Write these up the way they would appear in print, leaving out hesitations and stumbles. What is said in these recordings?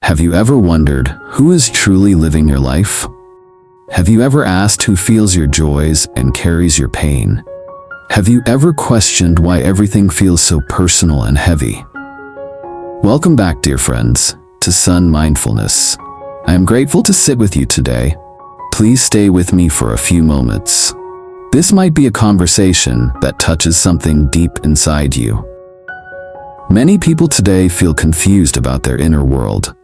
Have you ever wondered who is truly living your life? Have you ever asked who feels your joys and carries your pain? Have you ever questioned why everything feels so personal and heavy? Welcome back, dear friends, to Son.Mindfulness. I am grateful to sit with you today. Please stay with me for a few moments. This might be a conversation that touches something deep inside you. Many people today feel confused about their inner world.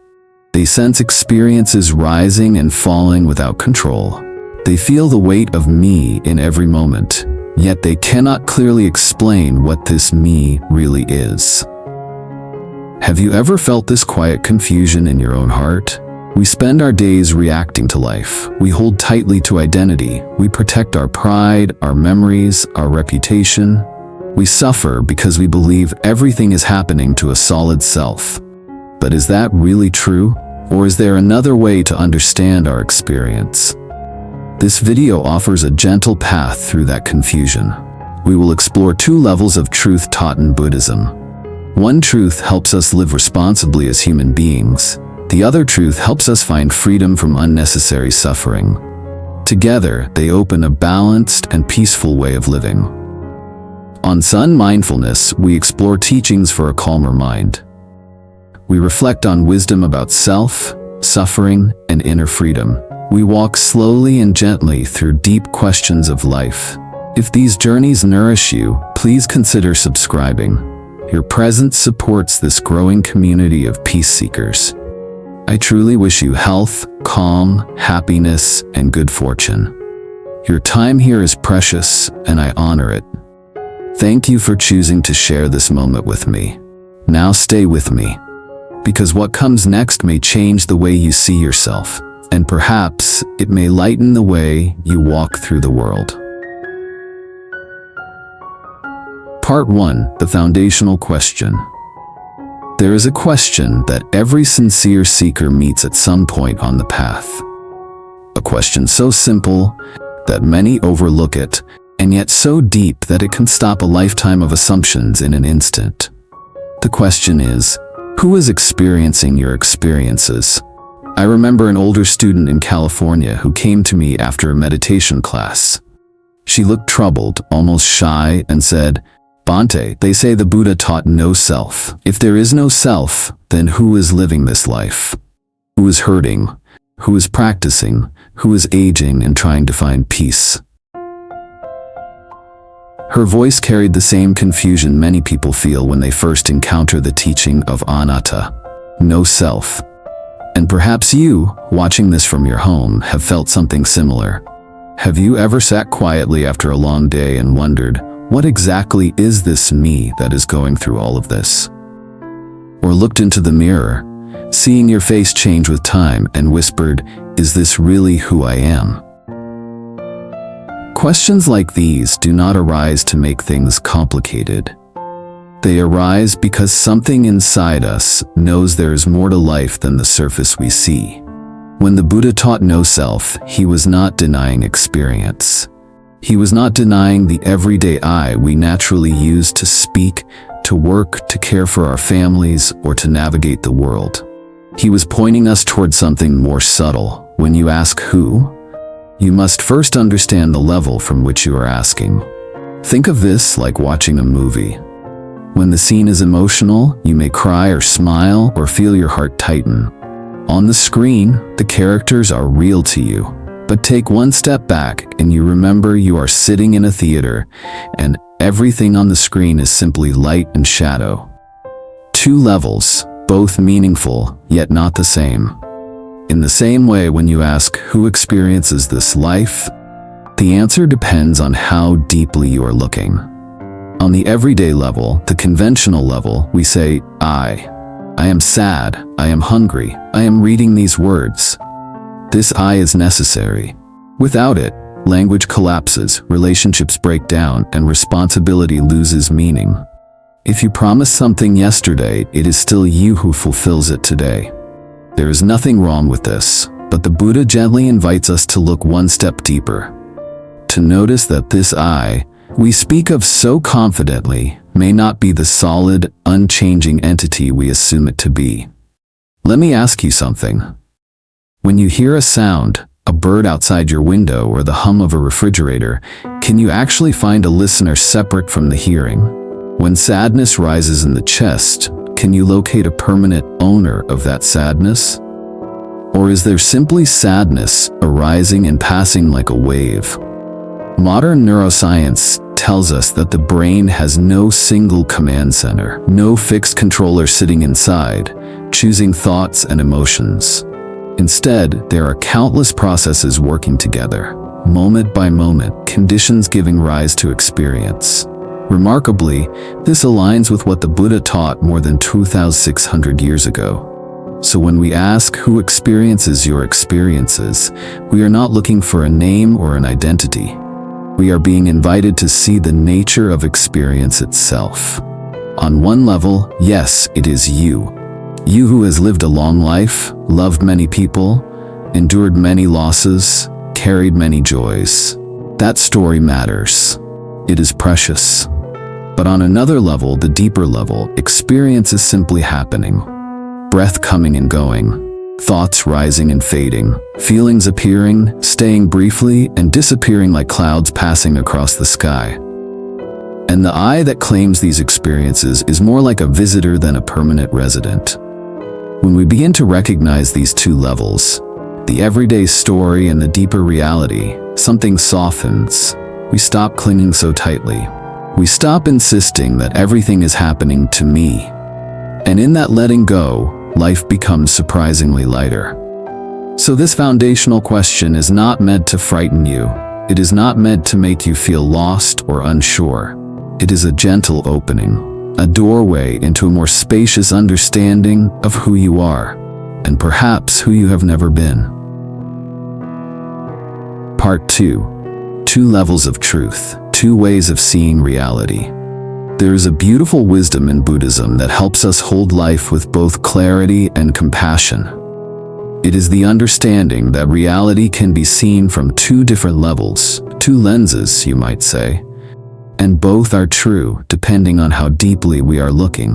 They sense experiences rising and falling without control. They feel the weight of me in every moment, yet they cannot clearly explain what this me really is. Have you ever felt this quiet confusion in your own heart? We spend our days reacting to life. We hold tightly to identity. We protect our pride, our memories, our reputation. We suffer because we believe everything is happening to a solid self. But is that really true? Or is there another way to understand our experience? This video offers a gentle path through that confusion. We will explore two levels of truth taught in Buddhism. One truth helps us live responsibly as human beings. The other truth helps us find freedom from unnecessary suffering. Together, they open a balanced and peaceful way of living. On Son.Mindfulness, we explore teachings for a calmer mind. We reflect on wisdom about self, suffering, and inner freedom. We walk slowly and gently through deep questions of life. If these journeys nourish you, please consider subscribing. Your presence supports this growing community of peace seekers. I truly wish you health, calm, happiness, and good fortune. Your time here is precious, and I honor it. Thank you for choosing to share this moment with me. Now stay with me, because what comes next may change the way you see yourself, and perhaps it may lighten the way you walk through the world. Part 1. The Foundational Question. There is a question that every sincere seeker meets at some point on the path. A question so simple that many overlook it, and yet so deep that it can stop a lifetime of assumptions in an instant. The question is, who is experiencing your experiences? I remember an older student in California who came to me after a meditation class. She looked troubled, almost shy, and said, "Bhante, they say the Buddha taught no self. If there is no self, then who is living this life? Who is hurting? Who is practicing? Who is aging and trying to find peace?" Her voice carried the same confusion many people feel when they first encounter the teaching of Anattā, no self. And perhaps you, watching this from your home, have felt something similar. Have you ever sat quietly after a long day and wondered, what exactly is this me that is going through all of this? Or looked into the mirror, seeing your face change with time, and whispered, "Is this really who I am?" Questions like these do not arise to make things complicated. They arise because something inside us knows there is more to life than the surface we see. When the Buddha taught no self, he was not denying experience. He was not denying the everyday I we naturally use to speak, to work, to care for our families, or to navigate the world. He was pointing us towards something more subtle. When you ask who, you must first understand the level from which you are asking. Think of this like watching a movie. When the scene is emotional, you may cry or smile or feel your heart tighten. On the screen, the characters are real to you. But take one step back and you remember you are sitting in a theater and everything on the screen is simply light and shadow. Two levels, both meaningful, yet not the same. In the same way, when you ask who experiences this life, the answer depends on how deeply you are looking. On the everyday level, the conventional level, we say, I am sad, I am hungry, I am reading these words. This I is necessary. Without it, language collapses, relationships break down, and responsibility loses meaning. If you promised something yesterday, it is still you who fulfills it today. There is nothing wrong with this, but the Buddha gently invites us to look one step deeper. To notice that this I we speak of so confidently may not be the solid, unchanging entity we assume it to be. Let me ask you something. When you hear a sound, a bird outside your window or the hum of a refrigerator, can you actually find a listener separate from the hearing? When sadness rises in the chest, can you locate a permanent owner of that sadness? Or is there simply sadness arising and passing like a wave? Modern neuroscience tells us that the brain has no single command center, no fixed controller sitting inside, choosing thoughts and emotions. Instead, there are countless processes working together, moment by moment, conditions giving rise to experience. Remarkably, this aligns with what the Buddha taught more than 2,600 years ago. So when we ask who experiences your experiences, we are not looking for a name or an identity. We are being invited to see the nature of experience itself. On one level, yes, it is you. You who has lived a long life, loved many people, endured many losses, carried many joys. That story matters. It is precious. But on another level, the deeper level, experience is simply happening. Breath coming and going, thoughts rising and fading, feelings appearing, staying briefly, and disappearing like clouds passing across the sky. And the I that claims these experiences is more like a visitor than a permanent resident. When we begin to recognize these two levels, the everyday story and the deeper reality, something softens. We stop clinging so tightly. We stop insisting that everything is happening to me. And in that letting go, life becomes surprisingly lighter. So this foundational question is not meant to frighten you. It is not meant to make you feel lost or unsure. It is a gentle opening, a doorway into a more spacious understanding of who you are, and perhaps who you have never been. Part 2. Two levels of truth, two ways of seeing reality. There is a beautiful wisdom in Buddhism that helps us hold life with both clarity and compassion. It is the understanding that reality can be seen from two different levels, two lenses, you might say, and both are true depending on how deeply we are looking.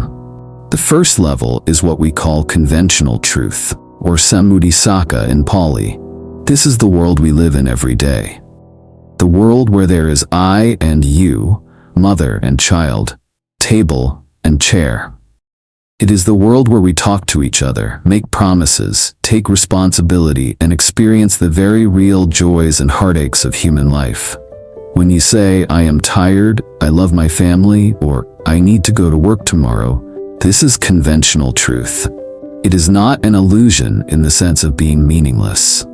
The first level is what we call conventional truth, or samudhisaka in Pali. This is the world we live in every day. The world where there is I and you, mother and child, table and chair. It is the world where we talk to each other, make promises, take responsibility, and experience the very real joys and heartaches of human life. When you say, I am tired, I love my family, or I need to go to work tomorrow, this is conventional truth. It is not an illusion in the sense of being meaningless.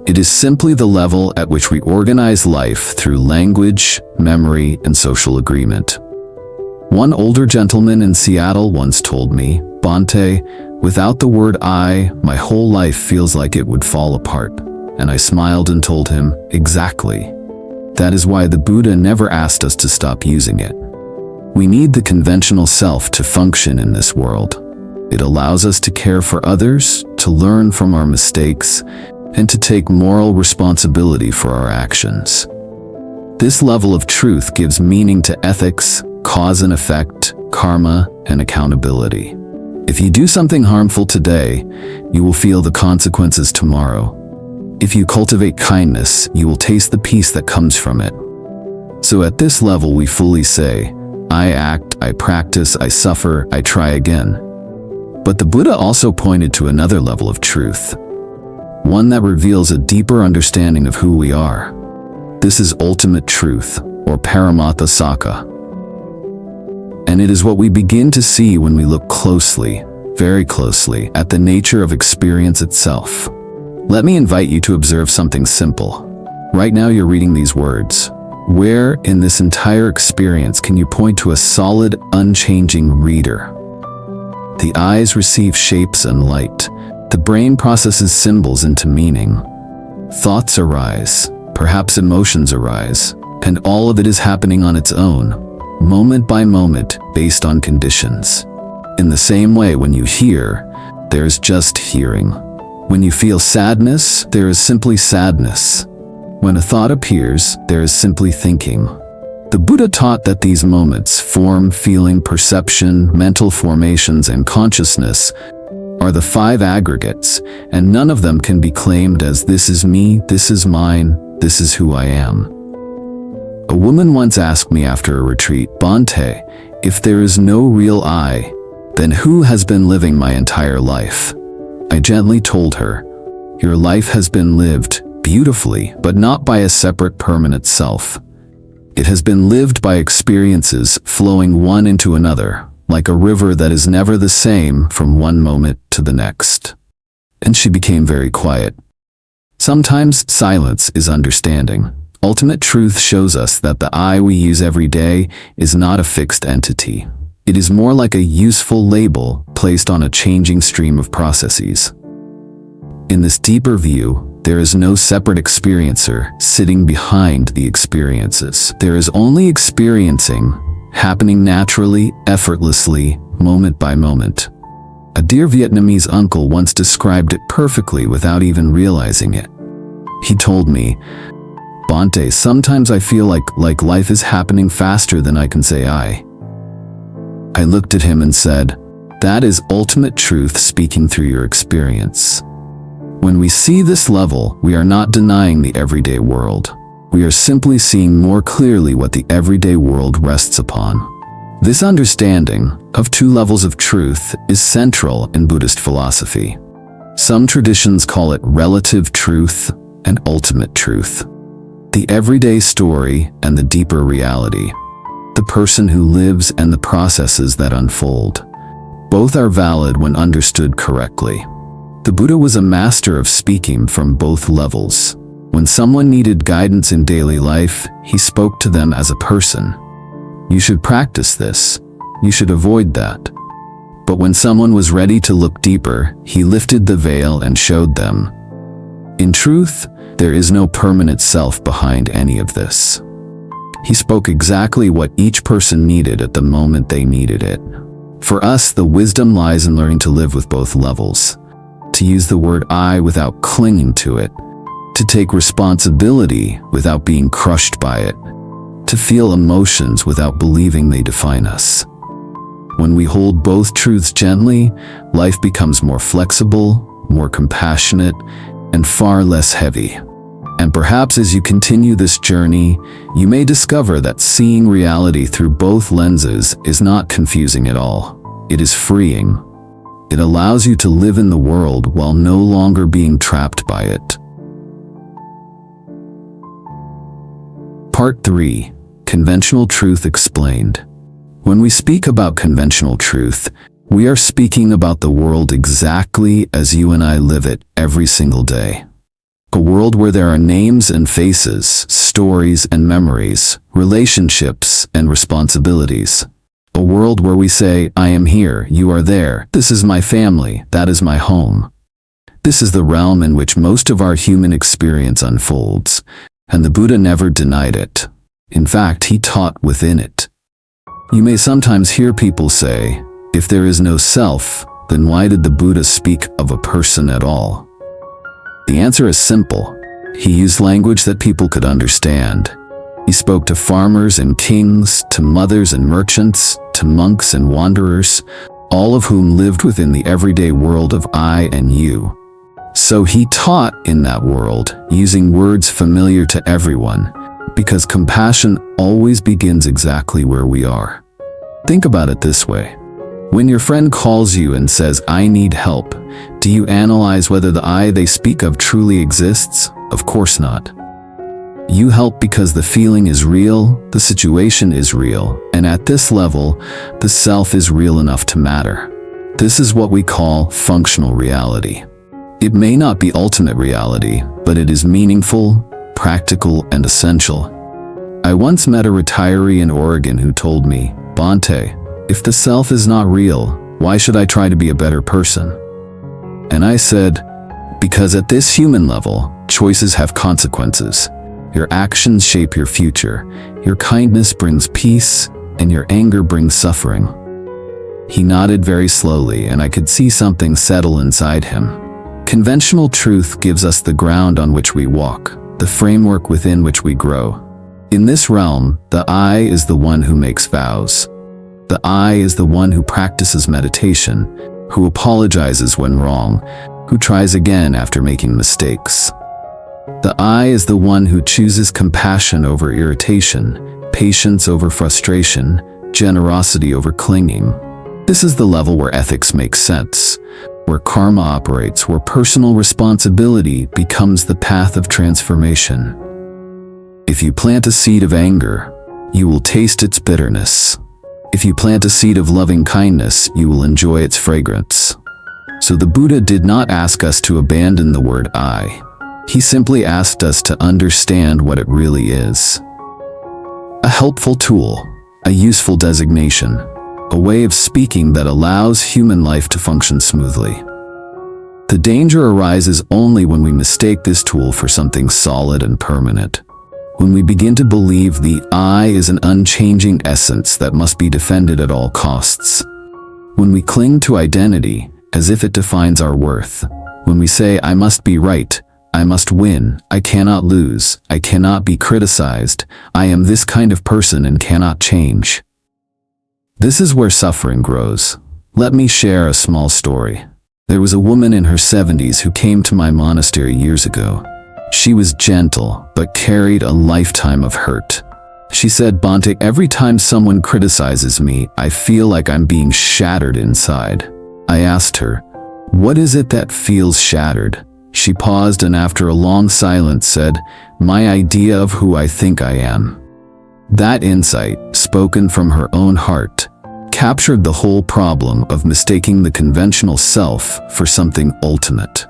It is simply the level at which we organize life through language, memory, and social agreement. One older gentleman in Seattle once told me, Bhante, without the word I, my whole life feels like it would fall apart. And I smiled and told him, exactly. That is why the Buddha never asked us to stop using it. We need the conventional self to function in this world. It allows us to care for others, to learn from our mistakes, and to take moral responsibility for our actions. This level of truth gives meaning to ethics, cause and effect, karma, and accountability. If you do something harmful today, you will feel the consequences tomorrow. If you cultivate kindness, you will taste the peace that comes from it. So at this level, we fully say, I act, I practice, I suffer, I try again. But the Buddha also pointed to another level of truth, one that reveals a deeper understanding of who we are. This is ultimate truth, or Paramatthasaka. And it is what we begin to see when we look closely, very closely, at the nature of experience itself. Let me invite you to observe something simple. Right now you're reading these words. Where in this entire experience can you point to a solid, unchanging reader? The eyes receive shapes and light. The brain processes symbols into meaning. Thoughts arise, perhaps emotions arise, and all of it is happening on its own, moment by moment, based on conditions. In the same way, when you hear, there's just hearing. When you feel sadness, there is simply sadness. When a thought appears, there is simply thinking. The Buddha taught that these moments, form, feeling, perception, mental formations, and consciousness, are the 5 aggregates, and none of them can be claimed as this is me, this is mine, this is who I am. A woman once asked me after a retreat, Bhante, if there is no real I, then who has been living my entire life? I gently told her, your life has been lived beautifully, but not by a separate permanent self. It has been lived by experiences flowing one into another, like a river that is never the same from one moment to the next. And she became very quiet. Sometimes silence is understanding. Ultimate truth shows us that the I we use every day is not a fixed entity. It is more like a useful label placed on a changing stream of processes. In this deeper view, there is no separate experiencer sitting behind the experiences. There is only experiencing, happening naturally, effortlessly, moment by moment. A dear Vietnamese uncle once described it perfectly without even realizing it. He told me, Bhante, sometimes I feel like life is happening faster than I can say I. I looked at him and said, that is ultimate truth speaking through your experience. When we see this level, we are not denying the everyday world. We are simply seeing more clearly what the everyday world rests upon. This understanding of 2 levels of truth is central in Buddhist philosophy. Some traditions call it relative truth and ultimate truth. The everyday story and the deeper reality. The person who lives and the processes that unfold. Both are valid when understood correctly. The Buddha was a master of speaking from both levels. When someone needed guidance in daily life, he spoke to them as a person. You should practice this. You should avoid that. But when someone was ready to look deeper, he lifted the veil and showed them. In truth, there is no permanent self behind any of this. He spoke exactly what each person needed at the moment they needed it. For us, the wisdom lies in learning to live with both levels. To use the word I without clinging to it. To take responsibility without being crushed by it. To feel emotions without believing they define us. When we hold both truths gently, life becomes more flexible, more compassionate, and far less heavy. And perhaps as you continue this journey, you may discover that seeing reality through both lenses is not confusing at all. It is freeing. It allows you to live in the world while no longer being trapped by it. Part 3. Conventional Truth Explained. When we speak about conventional truth, we are speaking about the world exactly as you and I live it every single day. A world where there are names and faces, stories and memories, relationships and responsibilities. A world where we say, I am here, you are there, this is my family, that is my home. This is the realm in which most of our human experience unfolds, and the Buddha never denied it. In fact, he taught within it. You may sometimes hear people say, if there is no self, then why did the Buddha speak of a person at all? The answer is simple. He used language that people could understand. He spoke to farmers and kings, to mothers and merchants, to monks and wanderers, all of whom lived within the everyday world of I and you. So he taught in that world, using words familiar to everyone, because compassion always begins exactly where we are. Think about it this way. When your friend calls you and says, I need help, do you analyze whether the I they speak of truly exists? Of course not. You help because the feeling is real, the situation is real, and at this level, the self is real enough to matter. This is what we call functional reality. It may not be ultimate reality, but it is meaningful, practical, and essential. I once met a retiree in Oregon who told me, Bhante, if the self is not real, why should I try to be a better person? And I said, because at this human level, choices have consequences. Your actions shape your future. Your kindness brings peace, and your anger brings suffering. He nodded very slowly, and I could see something settle inside him. Conventional truth gives us the ground on which we walk, the framework within which we grow. In this realm, the I is the one who makes vows. The I is the one who practices meditation, who apologizes when wrong, who tries again after making mistakes. The I is the one who chooses compassion over irritation, patience over frustration, generosity over clinging. This is the level where ethics makes sense, where karma operates, where personal responsibility becomes the path of transformation. If you plant a seed of anger, you will taste its bitterness. If you plant a seed of loving kindness, you will enjoy its fragrance. So the Buddha did not ask us to abandon the word I. He simply asked us to understand what it really is. A helpful tool, a useful designation, a way of speaking that allows human life to function smoothly. The danger arises only when we mistake this tool for something solid and permanent. When we begin to believe the I is an unchanging essence that must be defended at all costs. When we cling to identity as if it defines our worth. When we say, I must be right, I must win, I cannot lose, I cannot be criticized, I am this kind of person and cannot change. This is where suffering grows. Let me share a small story. There was a woman in her 70s who came to my monastery years ago. She was gentle, but carried a lifetime of hurt. She said, Bhante, every time someone criticizes me, I feel like I'm being shattered inside. I asked her, what is it that feels shattered? She paused and after a long silence said, my idea of who I think I am. That insight, spoken from her own heart, captured the whole problem of mistaking the conventional self for something ultimate.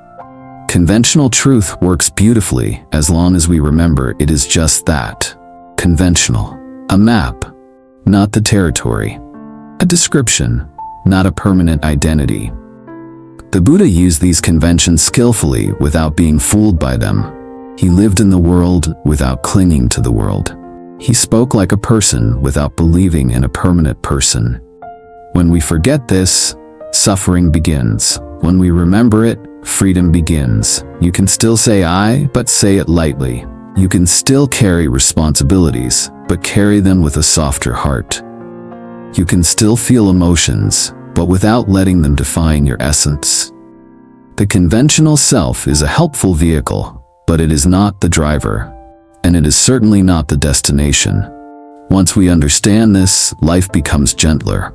Conventional truth works beautifully as long as we remember it is just that. Conventional. A map, not the territory. A description, not a permanent identity. The Buddha used these conventions skillfully without being fooled by them. He lived in the world without clinging to the world. He spoke like a person without believing in a permanent person. When we forget this, suffering begins. When we remember it, freedom begins. You can still say I, but say it lightly. You can still carry responsibilities, but carry them with a softer heart. You can still feel emotions, but without letting them define your essence. The conventional self is a helpful vehicle, but it is not the driver, and it is certainly not the destination. Once we understand this, life becomes gentler.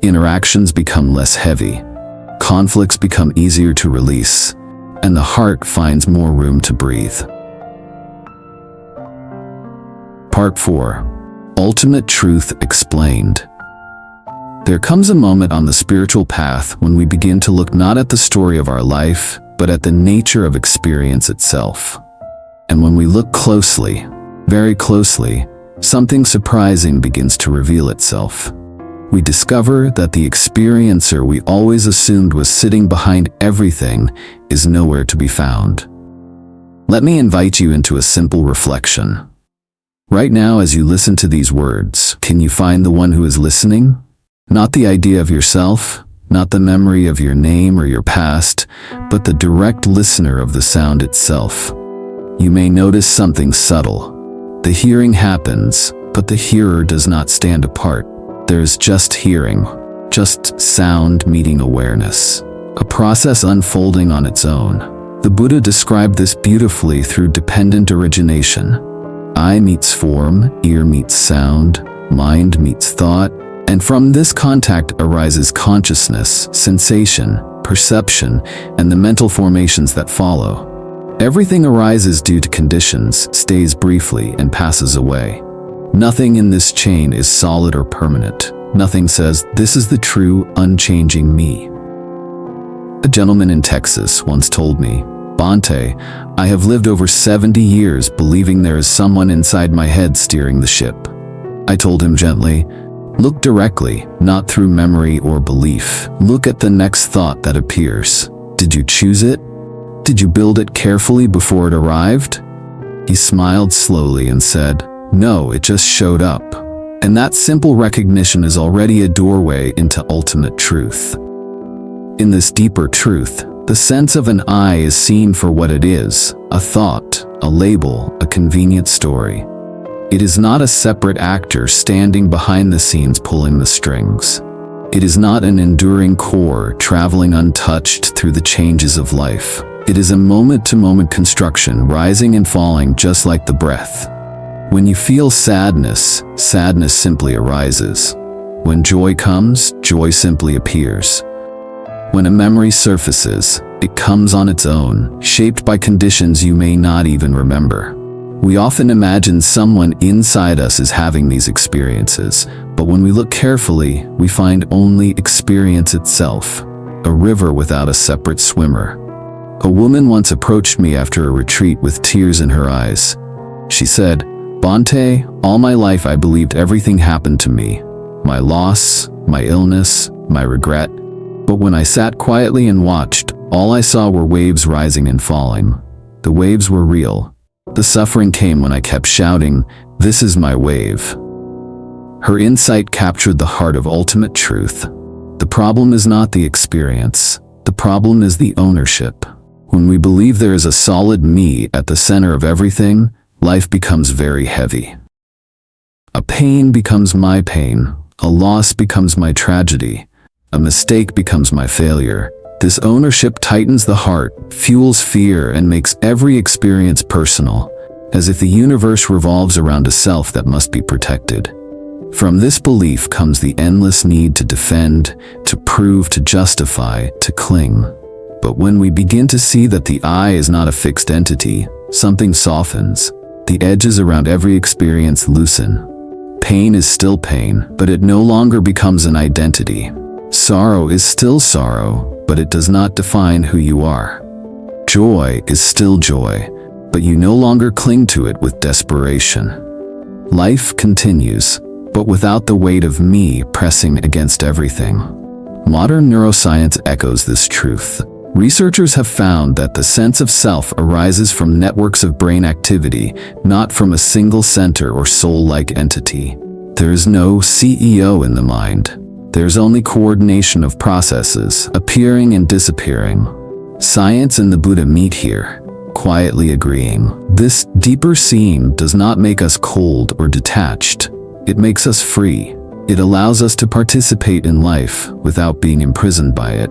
Interactions become less heavy. Conflicts become easier to release, and the heart finds more room to breathe. Part 4. Ultimate Truth Explained. There comes a moment on the spiritual path when we begin to look not at the story of our life, but at the nature of experience itself. And when we look closely, very closely, something surprising begins to reveal itself. We discover that the experiencer we always assumed was sitting behind everything is nowhere to be found. Let me invite you into a simple reflection. Right now, as you listen to these words, can you find the one who is listening? Not the idea of yourself, not the memory of your name or your past, but the direct listener of the sound itself. You may notice something subtle. The hearing happens, but the hearer does not stand apart. There's just hearing, just sound meeting awareness, a process unfolding on its own. The Buddha described this beautifully through dependent origination. Eye meets form, ear meets sound, mind meets thought, and from this contact arises consciousness, sensation, perception, and the mental formations that follow. Everything arises due to conditions, stays briefly, and passes away. Nothing in this chain is solid or permanent. Nothing says, this is the true, unchanging me. A gentleman in Texas once told me, Bhante, I have lived over 70 years believing there is someone inside my head steering the ship. I told him gently, look directly, not through memory or belief. Look at the next thought that appears. Did you choose it? Did you build it carefully before it arrived? He smiled slowly and said, no, it just showed up. And that simple recognition is already a doorway into ultimate truth. In this deeper truth, the sense of an I is seen for what it is, a thought, a label, a convenient story. It is not a separate actor standing behind the scenes pulling the strings. It is not an enduring core traveling untouched through the changes of life. It is a moment-to-moment construction, rising and falling just like the breath. When you feel sadness, sadness simply arises. When joy comes, joy simply appears. When a memory surfaces, it comes on its own, shaped by conditions you may not even remember. We often imagine someone inside us is having these experiences, but when we look carefully, we find only experience itself, a river without a separate swimmer. A woman once approached me after a retreat with tears in her eyes. She said, "Bhante, all my life I believed everything happened to me. My loss, my illness, my regret. But when I sat quietly and watched, all I saw were waves rising and falling. The waves were real. The suffering came when I kept shouting, 'This is my wave.'" Her insight captured the heart of ultimate truth. The problem is not the experience. The problem is the ownership. When we believe there is a solid me at the center of everything, life becomes very heavy. A pain becomes my pain. A loss becomes my tragedy. A mistake becomes my failure. This ownership tightens the heart, fuels fear, and makes every experience personal, as if the universe revolves around a self that must be protected. From this belief comes the endless need to defend, to prove, to justify, to cling. But when we begin to see that the I is not a fixed entity, something softens. The edges around every experience loosen. Pain is still pain, but it no longer becomes an identity. Sorrow is still sorrow, but it does not define who you are. Joy is still joy, but you no longer cling to it with desperation. Life continues, but without the weight of me pressing against everything. Modern neuroscience echoes this truth. Researchers have found that the sense of self arises from networks of brain activity, not from a single center or soul-like entity. There is no CEO in the mind. There's only coordination of processes, appearing and disappearing. Science and the Buddha meet here, quietly agreeing. This deeper seeing does not make us cold or detached. It makes us free. It allows us to participate in life without being imprisoned by it.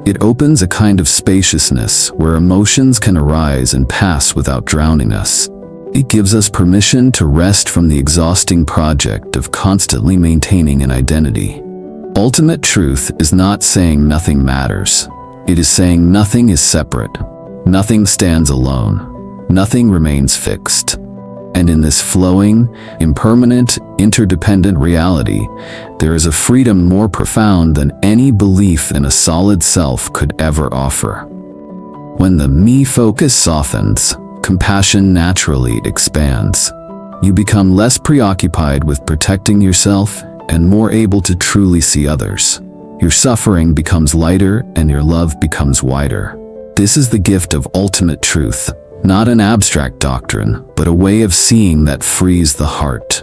It opens a kind of spaciousness where emotions can arise and pass without drowning us. It gives us permission to rest from the exhausting project of constantly maintaining an identity. Ultimate truth is not saying nothing matters. It is saying nothing is separate. Nothing stands alone. Nothing remains fixed. And in this flowing, impermanent, interdependent reality, there is a freedom more profound than any belief in a solid self could ever offer. When the me focus softens, compassion naturally expands. You become less preoccupied with protecting yourself and more able to truly see others. Your suffering becomes lighter and your love becomes wider. This is the gift of ultimate truth. Not an abstract doctrine, but a way of seeing that frees the heart.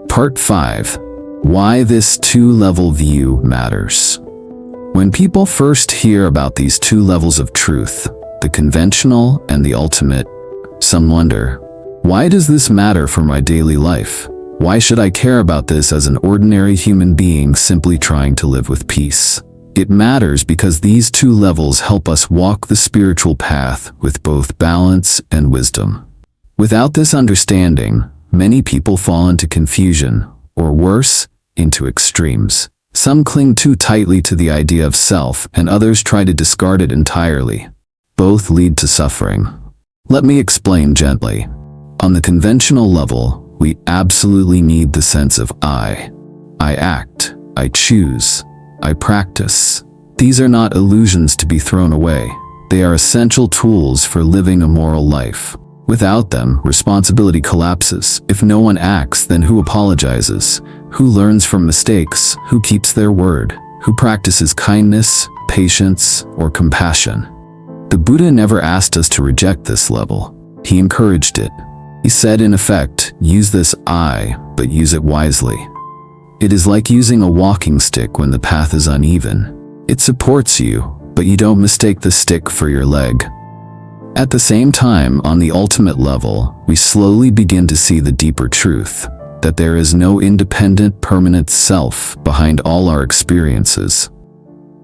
Part 5. Why this two-level view matters. When people first hear about these two levels of truth, the conventional and the ultimate, some wonder, why does this matter for my daily life? Why should I care about this as an ordinary human being simply trying to live with peace? It matters because these two levels help us walk the spiritual path with both balance and wisdom. Without this understanding, many people fall into confusion, or worse, into extremes. Some cling too tightly to the idea of self, and others try to discard it entirely. Both lead to suffering. Let me explain gently. On the conventional level, we absolutely need the sense of I. I act, I choose, I practice. These are not illusions to be thrown away. They are essential tools for living a moral life. Without them, responsibility collapses. If no one acts, then who apologizes? Who learns from mistakes? Who keeps their word? Who practices kindness, patience, or compassion? The Buddha never asked us to reject this level. He encouraged it. He said, in effect, use this I, but use it wisely. It is like using a walking stick when the path is uneven. It supports you, but you don't mistake the stick for your leg. At the same time, on the ultimate level, we slowly begin to see the deeper truth. that there is no independent, permanent self behind all our experiences.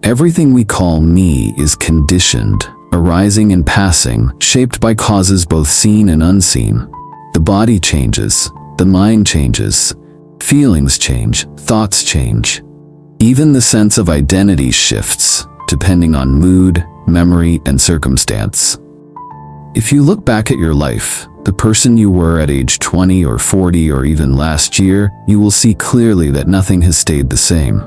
Everything we call me is conditioned, arising and passing, shaped by causes both seen and unseen. The body changes, the mind changes, feelings change, thoughts change. Even the sense of identity shifts, depending on mood, memory, and circumstance. If you look back at your life, the person you were at age 20 or 40 or even last year, you will see clearly that nothing has stayed the same.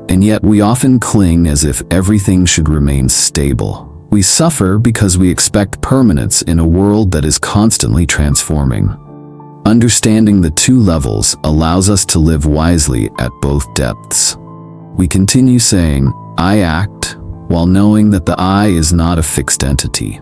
And yet we often cling as if everything should remain stable. We suffer because we expect permanence in a world that is constantly transforming. Understanding the two levels allows us to live wisely at both depths. We continue saying, I act, while knowing that the I is not a fixed entity.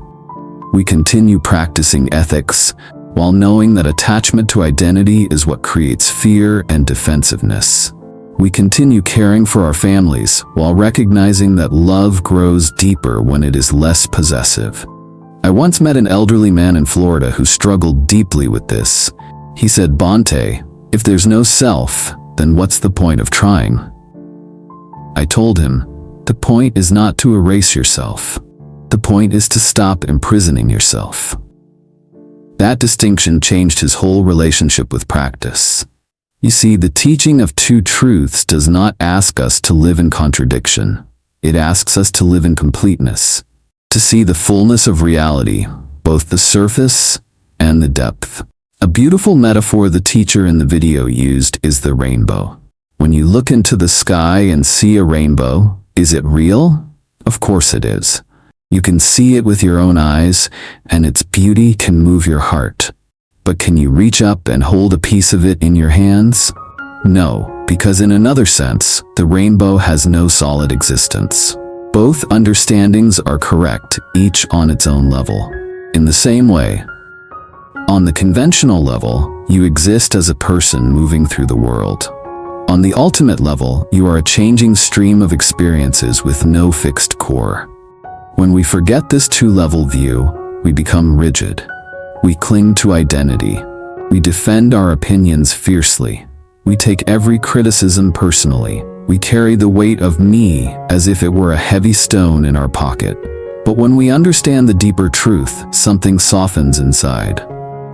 We continue practicing ethics, while knowing that attachment to identity is what creates fear and defensiveness. We continue caring for our families, while recognizing that love grows deeper when it is less possessive. I once met an elderly man in Florida who struggled deeply with this. He said, Bhante, if there's no self, then what's the point of trying? I told him, the point is not to erase yourself. The point is to stop imprisoning yourself. That distinction changed his whole relationship with practice. You see, the teaching of two truths does not ask us to live in contradiction. It asks us to live in completeness, to see the fullness of reality, both the surface and the depth. A beautiful metaphor the teacher in the video used is the rainbow. When you look into the sky and see a rainbow, is it real? Of course it is. You can see it with your own eyes, and its beauty can move your heart. But can you reach up and hold a piece of it in your hands? No, because in another sense, the rainbow has no solid existence. Both understandings are correct, each on its own level. In the same way, on the conventional level, you exist as a person moving through the world. On the ultimate level, you are a changing stream of experiences with no fixed core. When we forget this two-level view, we become rigid. We cling to identity. We defend our opinions fiercely. We take every criticism personally. We carry the weight of me as if it were a heavy stone in our pocket. But when we understand the deeper truth, something softens inside.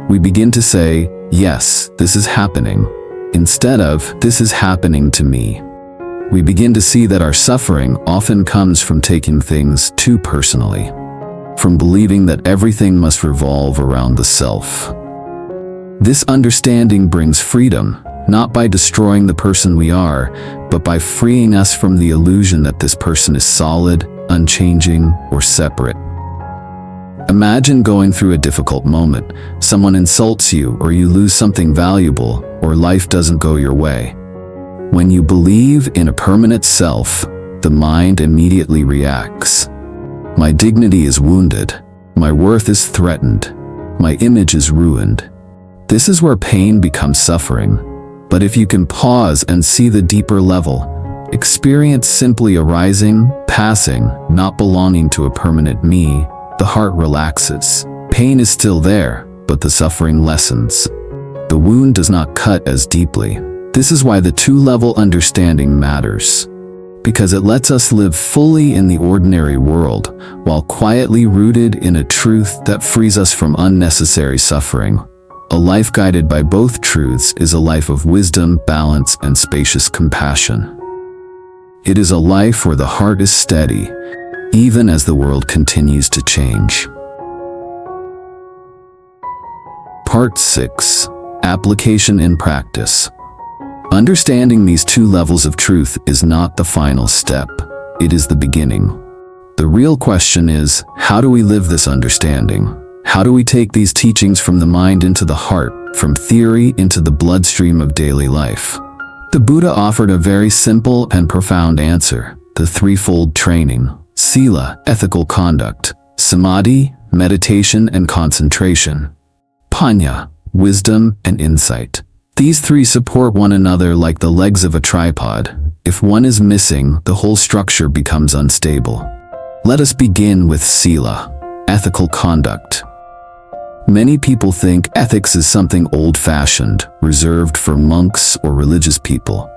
We begin to say, yes, this is happening, instead of, this is happening to me. We begin to see that our suffering often comes from taking things too personally, from believing that everything must revolve around the self. This understanding brings freedom, not by destroying the person we are, but by freeing us from the illusion that this person is solid, unchanging, or separate. Imagine going through a difficult moment. Someone insults you, or you lose something valuable, or life doesn't go your way. When you believe in a permanent self, the mind immediately reacts. My dignity is wounded. My worth is threatened. My image is ruined. This is where pain becomes suffering. But if you can pause and see the deeper level, experience simply arising, passing, not belonging to a permanent me, the heart relaxes. Pain is still there, but the suffering lessens. The wound does not cut as deeply. This is why the two-level understanding matters, because it lets us live fully in the ordinary world, while quietly rooted in a truth that frees us from unnecessary suffering. A life guided by both truths is a life of wisdom, balance, and spacious compassion. It is a life where the heart is steady, even as the world continues to change. Part 6. Application in Practice. Understanding these two levels of truth is not the final step. It is the beginning. The real question is, how do we live this understanding? How do we take these teachings from the mind into the heart, from theory into the bloodstream of daily life? The Buddha offered a very simple and profound answer: the threefold training: sila, ethical conduct; samadhi, meditation and concentration; panya, wisdom and insight. These three support one another like the legs of a tripod. If one is missing, the whole structure becomes unstable. Let us begin with sila, ethical conduct. Many people think ethics is something old-fashioned, reserved for monks or religious people.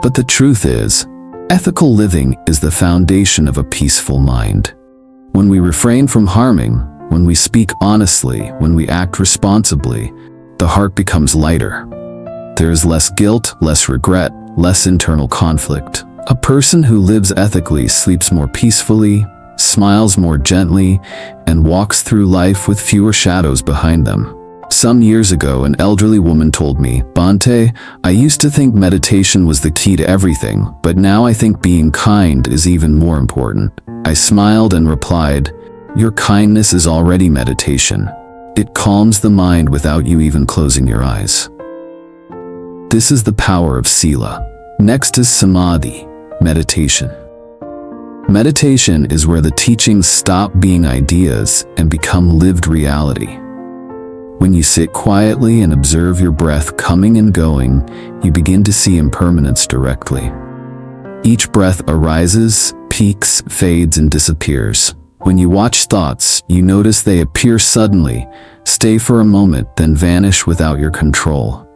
But the truth is, ethical living is the foundation of a peaceful mind. When we refrain from harming, when we speak honestly, when we act responsibly, the heart becomes lighter. There is less guilt, less regret, less internal conflict. A person who lives ethically sleeps more peacefully, smiles more gently, and walks through life with fewer shadows behind them. Some years ago, an elderly woman told me, "Bhante, I used to think meditation was the key to everything, but now I think being kind is even more important." I smiled and replied, "Your kindness is already meditation. It calms the mind without you even closing your eyes." This is the power of sila. Next is samadhi, meditation. Meditation is where the teachings stop being ideas and become lived reality. When you sit quietly and observe your breath coming and going, you begin to see impermanence directly. Each breath arises, peaks, fades, and disappears. When you watch thoughts, you notice they appear suddenly, stay for a moment, then vanish without your control.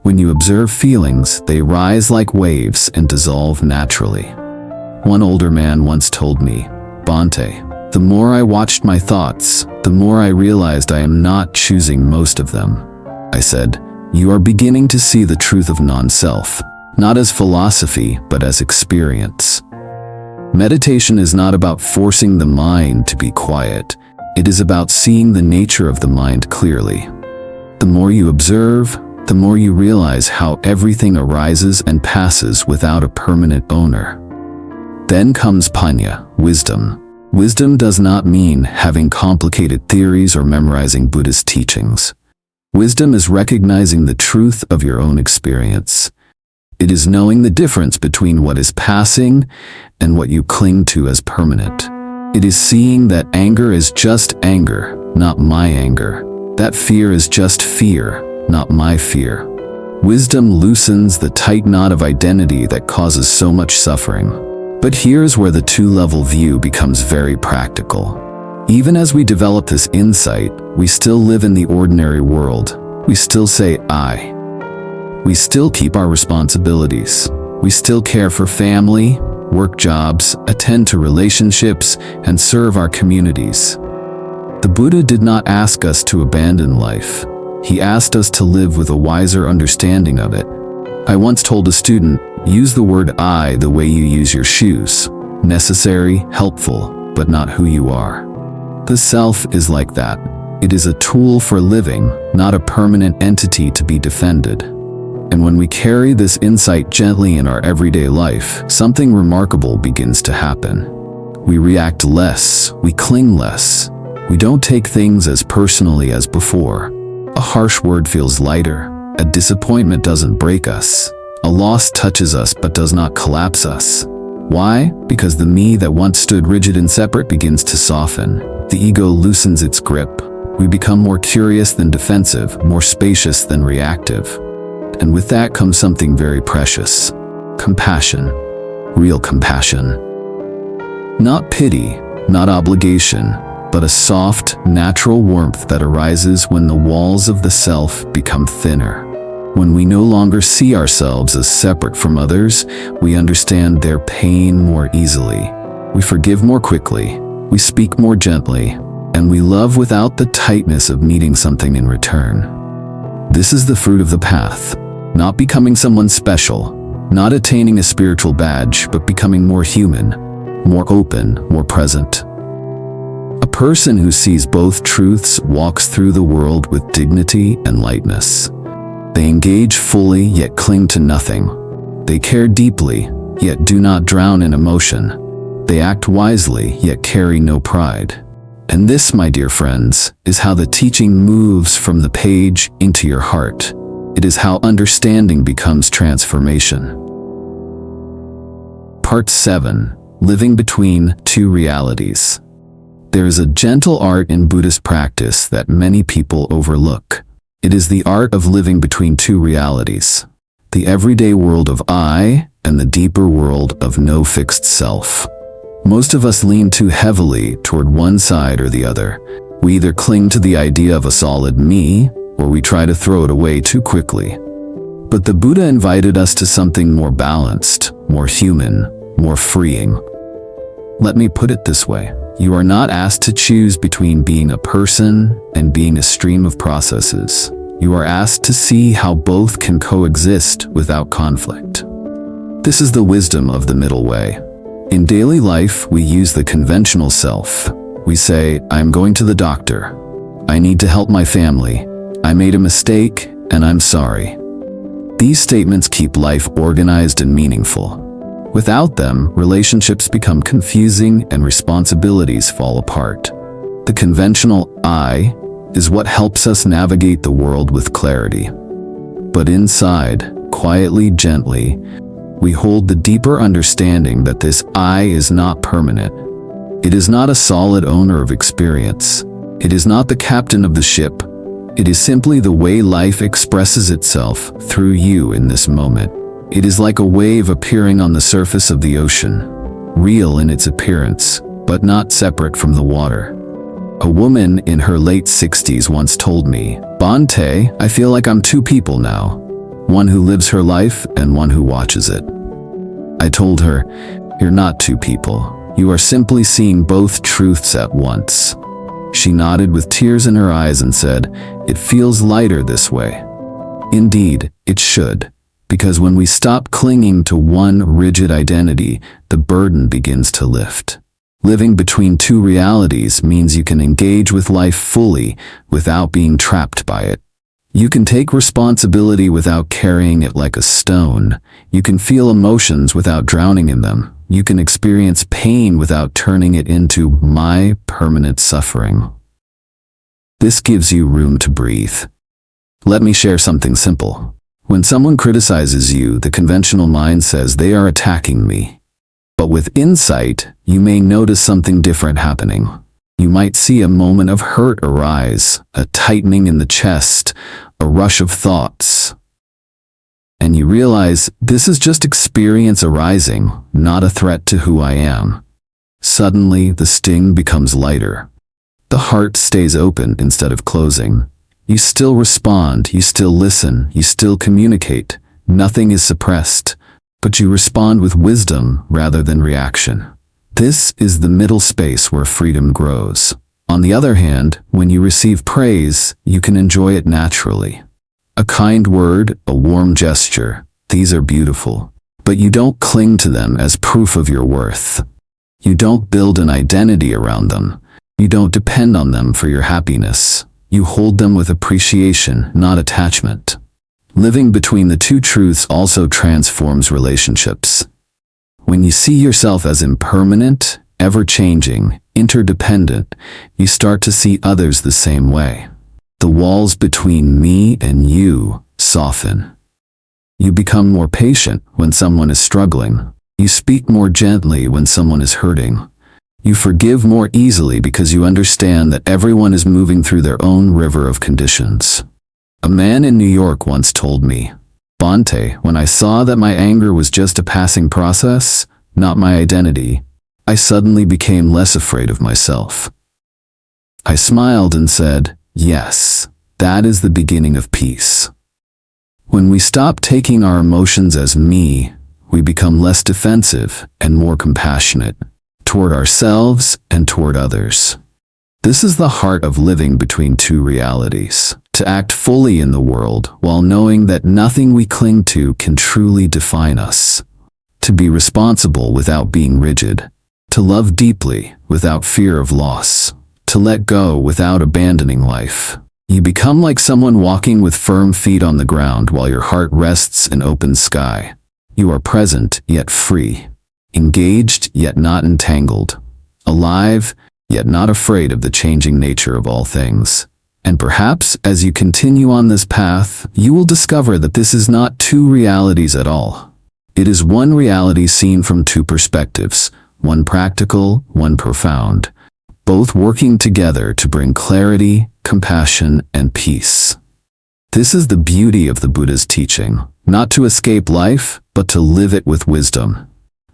When you observe feelings, they rise like waves and dissolve naturally. One older man once told me, "Bhante, the more I watched my thoughts, the more I realized I am not choosing most of them." I said, "You are beginning to see the truth of non-self, not as philosophy, but as experience." Meditation is not about forcing the mind to be quiet. It is about seeing the nature of the mind clearly. The more you observe, the more you realize how everything arises and passes without a permanent owner. Then comes panya, wisdom. Wisdom does not mean having complicated theories or memorizing Buddhist teachings. Wisdom is recognizing the truth of your own experience. It is knowing the difference between what is passing and what you cling to as permanent. It is seeing that anger is just anger, not my anger. That fear is just fear, not my fear. Wisdom loosens the tight knot of identity that causes so much suffering. But here's where the two-level view becomes very practical. Even as we develop this insight, we still live in the ordinary world. We still say I. We still keep our responsibilities. We still care for family, work jobs, attend to relationships, and serve our communities. The Buddha did not ask us to abandon life. He asked us to live with a wiser understanding of it. I once told a student, use the word I the way you use your shoes. Necessary, helpful, but not who you are. The self is like that. It is a tool for living, not a permanent entity to be defended. And when we carry this insight gently in our everyday life, something remarkable begins to happen. We react less, we cling less. We don't take things as personally as before. A harsh word feels lighter. A disappointment doesn't break us. A loss touches us but does not collapse us. Why? Because the me that once stood rigid and separate begins to soften. The ego loosens its grip. We become more curious than defensive, more spacious than reactive. And with that comes something very precious. Compassion. Real compassion. Not pity, not obligation, but a soft, natural warmth that arises when the walls of the self become thinner. When we no longer see ourselves as separate from others, we understand their pain more easily. We forgive more quickly, we speak more gently, and we love without the tightness of needing something in return. This is the fruit of the path. Not becoming someone special, not attaining a spiritual badge, but becoming more human, more open, more present. A person who sees both truths walks through the world with dignity and lightness. They engage fully, yet cling to nothing. They care deeply, yet do not drown in emotion. They act wisely, yet carry no pride. And this, my dear friends, is how the teaching moves from the page into your heart. It is how understanding becomes transformation. Part 7. Living between two realities. There is a gentle art in Buddhist practice that many people overlook. It is the art of living between two realities. The everyday world of I and the deeper world of no fixed self. Most of us lean too heavily toward one side or the other, We either cling to the idea of a solid me, or we try to throw it away too quickly. But the Buddha invited us to something more balanced, more human, more freeing. Let me put it this way. You are not asked to choose between being a person and being a stream of processes. You are asked to see how both can coexist without conflict. This is the wisdom of the middle way. In daily life, we use the conventional self. We say, I'm going to the doctor. I need to help my family. I made a mistake, and I'm sorry. These statements keep life organized and meaningful. Without them, relationships become confusing and responsibilities fall apart. The conventional I is what helps us navigate the world with clarity. But inside, quietly, gently, we hold the deeper understanding that this I is not permanent. It is not a solid owner of experience. It is not the captain of the ship. It is simply the way life expresses itself through you in this moment. It is like a wave appearing on the surface of the ocean, real in its appearance, but not separate from the water. A woman in her late 60s once told me, Bhante, I feel like I'm two people now, one who lives her life and one who watches it. I told her, you're not two people. You are simply seeing both truths at once. She nodded with tears in her eyes and said, it feels lighter this way. Indeed, it should. Because when we stop clinging to one rigid identity, the burden begins to lift. Living between two realities means you can engage with life fully without being trapped by it. You can take responsibility without carrying it like a stone. You can feel emotions without drowning in them. You can experience pain without turning it into my permanent suffering. This gives you room to breathe. Let me share something simple. When someone criticizes you, the conventional mind says they are attacking me. But with insight, you may notice something different happening. You might see a moment of hurt arise, a tightening in the chest, a rush of thoughts. And you realize this is just experience arising, not a threat to who I am. Suddenly, the sting becomes lighter. The heart stays open instead of closing. You still respond, you still listen, you still communicate. Nothing is suppressed, but you respond with wisdom rather than reaction. This is the middle space where freedom grows. On the other hand, when you receive praise, you can enjoy it naturally. A kind word, a warm gesture, these are beautiful. But you don't cling to them as proof of your worth. You don't build an identity around them. You don't depend on them for your happiness. You hold them with appreciation, not attachment. Living between the two truths also transforms relationships. When you see yourself as impermanent, ever-changing, interdependent, you start to see others the same way. The walls between me and you soften. You become more patient when someone is struggling. You speak more gently when someone is hurting. You forgive more easily because you understand that everyone is moving through their own river of conditions. A man in New York once told me, Bhante, when I saw that my anger was just a passing process, not my identity, I suddenly became less afraid of myself. I smiled and said, yes, that is the beginning of peace. When we stop taking our emotions as me, we become less defensive and more compassionate toward ourselves and toward others. This is the heart of living between two realities, to act fully in the world while knowing that nothing we cling to can truly define us, to be responsible without being rigid, to love deeply without fear of loss, to let go without abandoning life. You become like someone walking with firm feet on the ground while your heart rests in open sky. You are present yet free, engaged yet not entangled, alive yet not afraid of the changing nature of all things. And perhaps as you continue on this path, you will discover that this is not two realities at all. It is one reality seen from two perspectives, one practical, one profound, both working together to bring clarity, compassion, and peace. This is the beauty of the Buddha's teaching, not to escape life, but to live it with wisdom.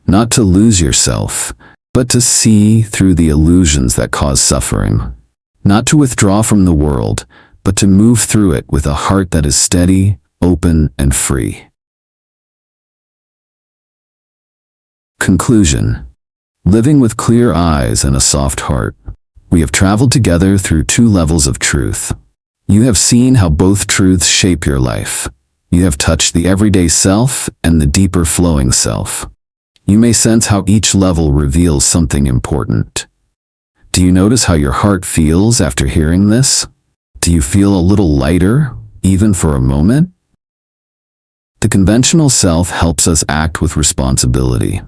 Not to lose yourself, but to see through the illusions that cause suffering. not to withdraw from the world, but to move through it with a heart that is steady, open, and free. Conclusion. Living with clear eyes and a soft heart. We have traveled together through two levels of truth. You have seen how both truths shape your life. You have touched the everyday self and the deeper flowing self. You may sense how each level reveals something important. Do you notice how your heart feels after hearing this? Do you feel a little lighter, even for a moment? The conventional self helps us act with responsibility.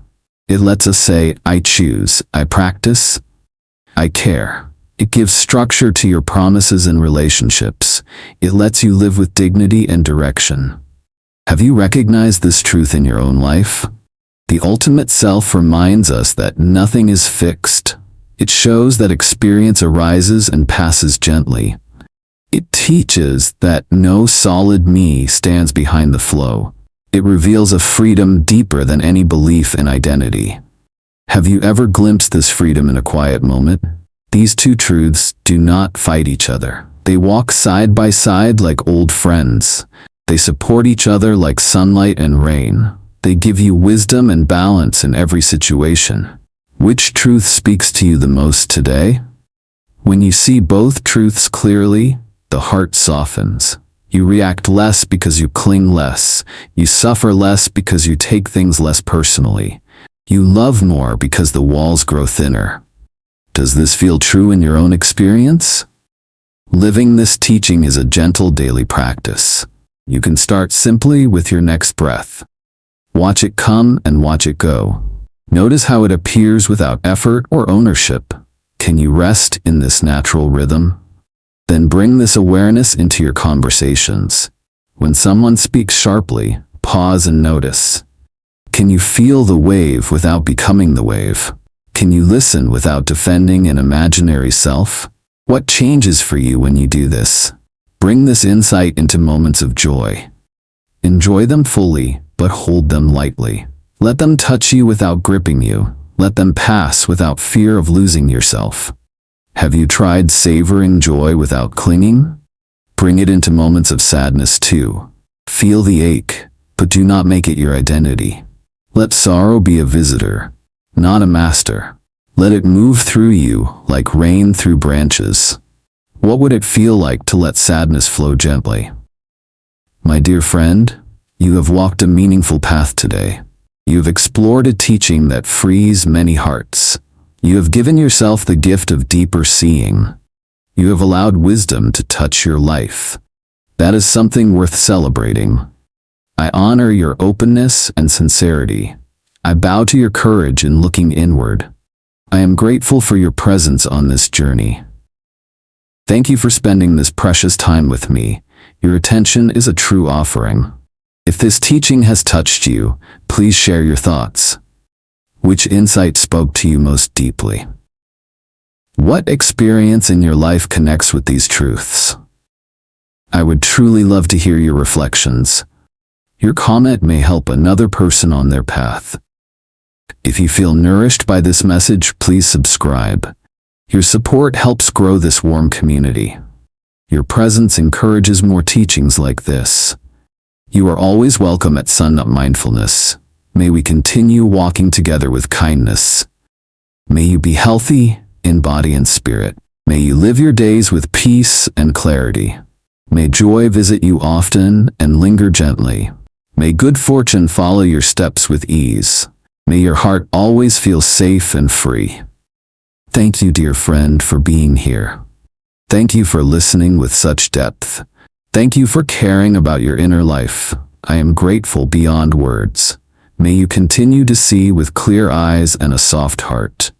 It lets us say, I choose, I practice, I care. It gives structure to your promises and relationships. It lets you live with dignity and direction. Have you recognized this truth in your own life? The ultimate self reminds us that nothing is fixed. It shows that experience arises and passes gently. It teaches that no solid me stands behind the flow. It reveals a freedom deeper than any belief in identity. Have you ever glimpsed this freedom in a quiet moment? These two truths do not fight each other. They walk side by side like old friends. They support each other like sunlight and rain. They give you wisdom and balance in every situation. Which truth speaks to you the most today? When you see both truths clearly, the heart softens. You react less because you cling less. You suffer less because you take things less personally. You love more because the walls grow thinner. Does this feel true in your own experience? Living this teaching is a gentle daily practice. You can start simply with your next breath. Watch it come and watch it go. Notice how it appears without effort or ownership. Can you rest in this natural rhythm? Then bring this awareness into your conversations. When someone speaks sharply, pause and notice. Can you feel the wave without becoming the wave? Can you listen without defending an imaginary self? What changes for you when you do this? Bring this insight into moments of joy. Enjoy them fully, but hold them lightly. Let them touch you without gripping you. Let them pass without fear of losing yourself. Have you tried savoring joy without clinging? Bring it into moments of sadness too. Feel the ache, but do not make it your identity. Let sorrow be a visitor, not a master. Let it move through you like rain through branches. What would it feel like to let sadness flow gently? My dear friend, you have walked a meaningful path today. You have explored a teaching that frees many hearts. You have given yourself the gift of deeper seeing. You have allowed wisdom to touch your life. That is something worth celebrating. I honor your openness and sincerity. I bow to your courage in looking inward. I am grateful for your presence on this journey. Thank you for spending this precious time with me. Your attention is a true offering. If this teaching has touched you, please share your thoughts. Which insight spoke to you most deeply? What experience in your life connects with these truths? I would truly love to hear your reflections. Your comment may help another person on their path. If you feel nourished by this message, please subscribe. Your support helps grow this warm community. Your presence encourages more teachings like this. You are always welcome at Son.Mindfulness. May we continue walking together with kindness. May you be healthy in body and spirit. May you live your days with peace and clarity. May joy visit you often and linger gently. May good fortune follow your steps with ease. May your heart always feel safe and free. Thank you, dear friend, for being here. Thank you for listening with such depth. Thank you for caring about your inner life. I am grateful beyond words. May you continue to see with clear eyes and a soft heart.